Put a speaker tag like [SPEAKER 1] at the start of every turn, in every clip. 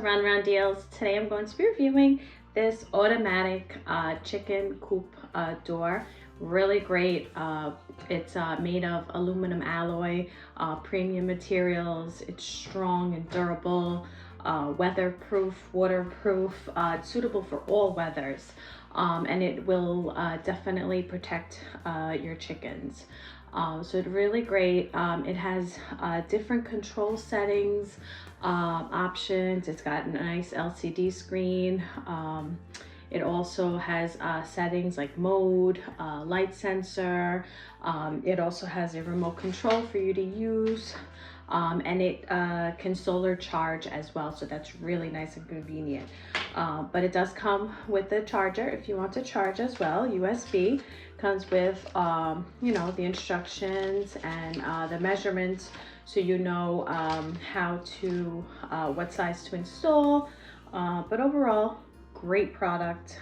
[SPEAKER 1] Round deals. Today I'm going to be reviewing this automatic chicken coop door. Really great. It's made of aluminum alloy, premium materials. It's strong and durable, weatherproof, waterproof, suitable for all weathers. And it will definitely protect your chickens. So it's really great. It has different control settings, options. It's got a nice LCD screen. It also has settings like mode, light sensor. It also has a remote control for you to use. And it can solar charge as well, so that's really nice and convenient. But it does come with a charger if you want to charge as well. USB comes with the instructions and the measurements, so you know how to what size to install. But overall, great product.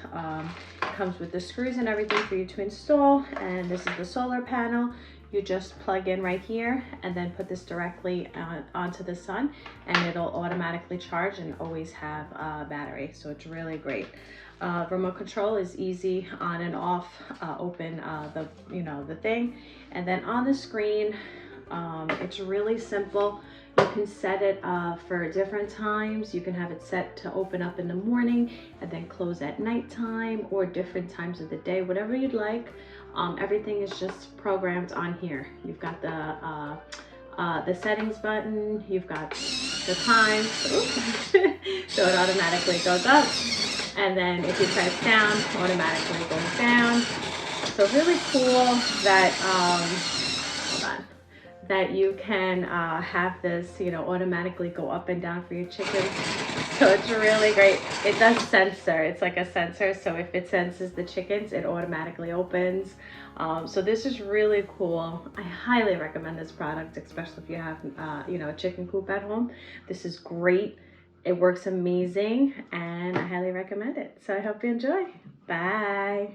[SPEAKER 1] Comes with the screws and everything for you to install, and this is the solar panel. You just plug in right here and then put this directly onto the sun, and it'll automatically charge and always have a battery. So it's really great. Remote control is easy, on and off, open the thing, and then on the screen it's really simple. You can set it for different times. You can have it set to open up in the morning and then close at nighttime, or different times of the day, whatever you'd like. Everything is just programmed on here. You've got the settings button, you've got the time, so it automatically goes up, and then if you press down, automatically goes down. So really cool that hold on, that you can have this, automatically go up and down for your chickens. So it's really great. It does sensor. It's like a sensor. So if it senses the chickens, it automatically opens. So this is really cool. I highly recommend this product, especially if you have, a chicken coop at home. This is great. It works amazing, and I highly recommend it. So I hope you enjoy. Bye.